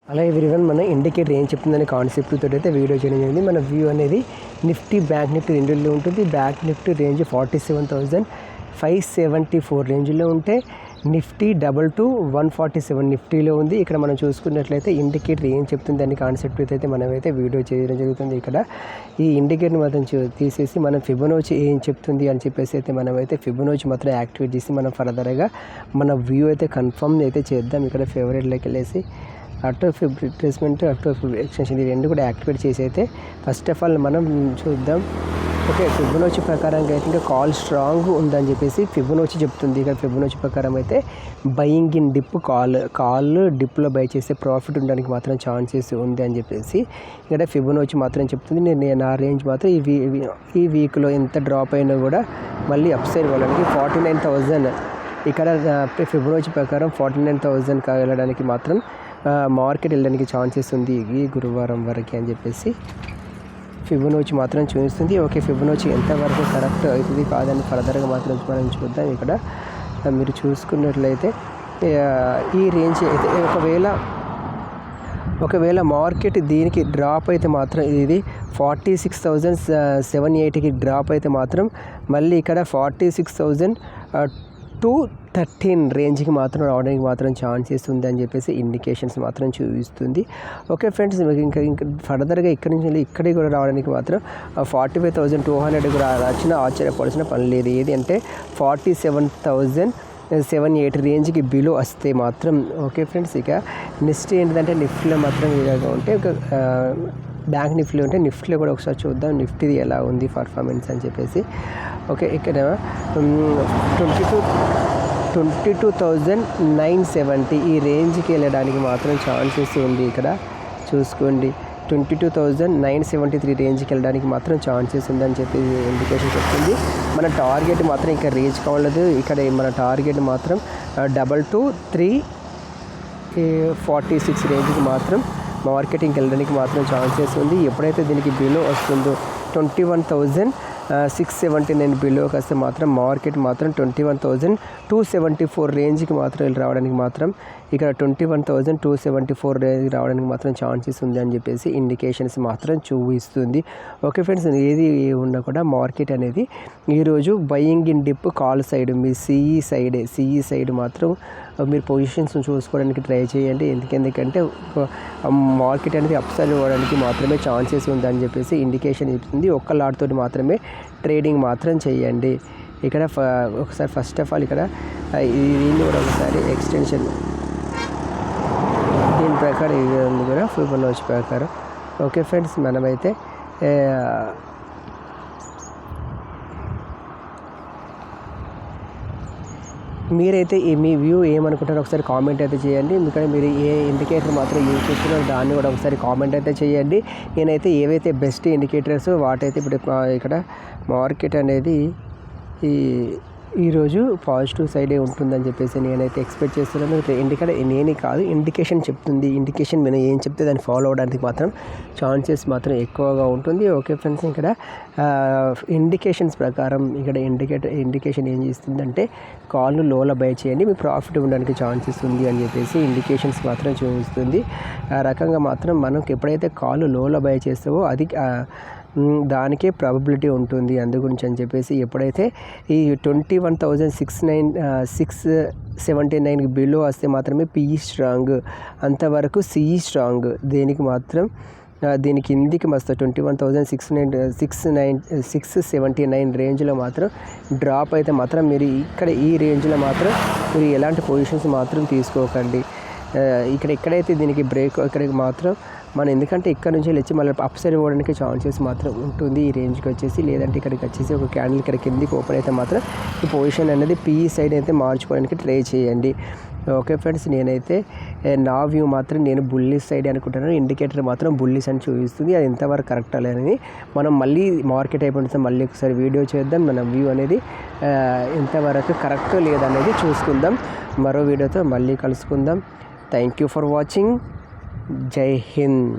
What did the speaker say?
అలా ఎవ్రీవన్ మన ఇండికేటర్ ఏం చెప్తుందనే కాన్సెప్ట్ తోటి అయితే వీడియో చేయడం జరిగింది. మన వ్యూ అనేది నిఫ్టీ బ్యాంక్ నిఫ్టీ రెండులో ఉంటుంది. బ్యాంక్ నిఫ్టీ రేంజ్ 47,574 రేంజ్లో ఉంటే నిఫ్టీ 147 నిఫ్టీలో ఉంది. ఇక్కడ మనం చూసుకున్నట్లయితే ఇండికేటర్ ఏం చెప్తుంది దాని కాన్సెప్ట్ అయితే మనమైతే వీడియో చేయడం జరుగుతుంది. ఇక్కడ ఈ ఇండికేటర్ మాత్రం తీసేసి మనం ఫిబొనాచి ఏం చెప్తుంది అని చెప్పేసి అయితే మనమైతే ఫిబొనాచి మాత్రం యాక్టివేట్ చేసి మనం ఫర్దర్గా మన వ్యూ అయితే కన్ఫర్మ్ అయితే చేద్దాం. ఇక్కడ ఫేవరెట్లోకి వెళ్ళేసి auto Feb retracement auto Feb extension ఈ రెండు కూడా యాక్టివేట్ చేసి అయితే ఫస్ట్ ఆఫ్ ఆల్ మనం చూద్దాం. ఓకే, ఫిబొనాచి ప్రకారంగా అయితే ఇంకా కాల్ స్ట్రాంగ్ ఉందని చెప్పేసి ఫిబొనాచి చెప్తుంది. ఇక్కడ ఫిబొనాచి ప్రకారం అయితే బయింగ్ ఇన్ డిప్ కాల్ డిప్లో బై చేస్తే ప్రాఫిట్ ఉండడానికి మాత్రం ఛాన్సెస్ ఉంది అని చెప్పేసి ఇక్కడ ఫిబొనాచి మాత్రం చెప్తుంది. నేను నా రేంజ్ మాత్రం ఈ వీక్లో ఎంత డ్రాప్ అయినా కూడా మళ్ళీ అప్ సైడ్ వెళ్ళడానికి 49,000 ఇక్కడ ఫిబొనాచి ప్రకారం 49,000 వెళ్ళడానికి మాత్రం మార్కెట్ వెళ్ళడానికి ఛాన్సెస్ ఉంది ఈ గురువారం వరకు అని చెప్పేసి ఫిబొనాచి మాత్రం చూపిస్తుంది. ఓకే, ఫిబొనాచి ఎంతవరకు కరెక్ట్ అవుతుంది కాదని ఫర్దర్గా మాత్రం మనం చూద్దాం. ఇక్కడ మీరు చూసుకున్నట్లయితే ఈ రేంజ్ అయితే ఒకవేళ మార్కెట్ దీనికి డ్రాప్ అయితే మాత్రం ఇది 46,780కి డ్రాప్ అయితే మాత్రం మళ్ళీ ఇక్కడ 46,213 రేంజ్కి మాత్రం రావడానికి మాత్రం ఛాన్సెస్ ఉంది అని చెప్పేసి ఇండికేషన్స్ మాత్రం చూపిస్తుంది. ఓకే ఫ్రెండ్స్, ఇంకా ఫర్దర్గా ఇక్కడి నుంచి ఇక్కడికి కూడా రావడానికి మాత్రం 45,200 కూడా వచ్చినా ఆశ్చర్యపడాల్సిన పని లేదు. ఏది అంటే 47,780 రేంజ్కి బిలో వస్తే మాత్రం ఓకే ఫ్రెండ్స్. ఇక నెక్స్ట్ ఏంటంటే నిఫ్టీలో మాత్రం ఇలాగా ఉంటే ఒక బ్యాంక్ నిఫ్టీలో ఉంటే నిఫ్టీలో కూడా ఒకసారి చూద్దాం నిఫ్టీది ఎలా ఉంది పర్ఫార్మెన్స్ అని చెప్పేసి. ఓకే, ఇక్కడ 22,970 ఈ రేంజ్కి వెళ్ళడానికి మాత్రం ఛాన్సెస్ ఉంది. ఇక్కడ చూసుకోండి 22,973 రేంజ్కి వెళ్ళడానికి మాత్రం ఛాన్సెస్ ఉందని చెప్పి ఇండికేషన్ చెప్తుంది. మన టార్గెట్ మాత్రం ఇంకా రీచ్ కావలేదు. ఇక్కడ మన టార్గెట్ మాత్రం 22,346 రేంజ్కి మాత్రం మార్కెటింగ్కి వెళ్ళడానికి మాత్రం ఛాన్సెస్ ఉంది. ఎప్పుడైతే దీనికి బిలో వస్తుందో 21,679 బిలోకి వస్తే మాత్రం మార్కెట్ మాత్రం 21,274 రేంజ్కి మాత్రం రావడానికి మాత్రం ఇక్కడ 21,274 రేంజ్కి రావడానికి మాత్రం ఛాన్సెస్ ఉంది అని చెప్పేసి ఇండికేషన్స్ మాత్రం చూపిస్తుంది. ఓకే ఫ్రెండ్స్, ఏది ఉన్నా కూడా మార్కెట్ అనేది ఈరోజు buying in dip call side me CE side మాత్రం మీరు పొజిషన్స్ చూసుకోవడానికి ట్రై చేయండి. ఎందుకంటే మార్కెట్ అనేది అప్ సైడ్ అవ్వడానికి మాత్రమే ఛాన్సెస్ ఉందని చెప్పేసి ఇండికేషన్ ఇస్తుంది. ఒక్క లాట్ తోటి మాత్రమే ట్రేడింగ్ మాత్రం చేయండి. ఇక్కడ ఒకసారి ఫస్ట్ ఆఫ్ ఆల్ ఇక్కడ దీన్ని కూడా ఒకసారి ఎక్స్టెన్షన్ దీని ప్రకారం ఇది ఉంది కూడా ఫిబొనాచి ప్రకారం. ఓకే ఫ్రెండ్స్, మనమైతే మీరైతే మీ వ్యూ ఏమనుకుంటారో ఒకసారి కామెంట్ అయితే చేయండి. ఎందుకంటే మీరు ఏ ఇండికేటర్ మాత్రం యూజ్ చేస్తున్నారో దాన్ని కూడా ఒకసారి కామెంట్ అయితే చేయండి. నేనైతే ఏవైతే బెస్ట్ ఇండికేటర్స్ వాటైతే ఇప్పుడు ఇక్కడ మార్కెట్ అనేది ఈరోజు పాజిటివ్ సైడే ఉంటుందని చెప్పేసి నేనైతే ఎక్స్పెక్ట్ చేస్తున్నాను. ఎందుకంటే నేనే కాదు ఇండికేషన్ చెప్తుంది. ఇండికేషన్ మీద ఏం చెప్తే దాన్ని ఫాలో అవడానికి మాత్రం ఛాన్సెస్ మాత్రం ఎక్కువగా ఉంటుంది. ఓకే ఫ్రెండ్స్, ఇక్కడ ఇండికేషన్స్ ప్రకారం ఇక్కడ ఇండికేషన్ ఏం చేస్తుందంటే కాల్ను లోలో బై చేయండి, మీ ప్రాఫిట్ ఉండడానికి ఛాన్సెస్ ఉంది అని చెప్పేసి ఇండికేషన్స్ మాత్రం చూపిస్తుంది. ఆ రకంగా మాత్రం మనకు ఎప్పుడైతే కాల్ లోలో బై చేస్తావో అది దానికే ప్రాబబిలిటీ ఉంటుంది. అందు గురించి అని చెప్పేసి ఎప్పుడైతే ఈ 21,679కి బిలో వస్తే మాత్రమే పిఈ స్ట్రాంగ్, అంతవరకు సిఈ స్ట్రాంగ్. దీని కిందికి మస్తు 21,679 రేంజ్లో మాత్రం డ్రాప్ అయితే మాత్రం మీరు ఇక్కడ ఈ రేంజ్లో మాత్రం మీరు ఎలాంటి పొజిషన్స్ మాత్రం తీసుకోకండి. ఎక్కడైతే దీనికి బ్రేక్ ఇక్కడికి మాత్రం మనం ఎందుకంటే ఇక్కడ నుంచి వచ్చి మళ్ళీ అప్ సైడ్ పోవడానికి ఛాన్సెస్ మాత్రం ఉంటుంది ఈ రేంజ్కి వచ్చేసి. లేదంటే ఇక్కడికి వచ్చేసి ఒక క్యాండిల్ ఇక్కడ కిందికి ఓపెన్ అయితే మాత్రం ఈ పొజిషన్ అనేది పిఈ సైడ్ అయితే మార్చుకోవడానికి ట్రై చేయండి. ఓకే ఫ్రెండ్స్, నేనైతే నా వ్యూ మాత్రం నేను బుల్లిష్ సైడ్ అనుకుంటున్నాను. ఇండికేటర్ మాత్రం బుల్లిష్ అని చూపిస్తుంది. అది ఎంతవరకు కరెక్ట్ అనేది మనం మళ్ళీ మార్కెట్ అయిపోయిన మళ్ళీ ఒకసారి వీడియో చేద్దాం. మన వ్యూ అనేది ఎంతవరకు కరెక్ట్ లేదనేది చూసుకుందాం. మరో వీడియోతో మళ్ళీ కలుసుకుందాం. Thank you for watching. జై హింద్.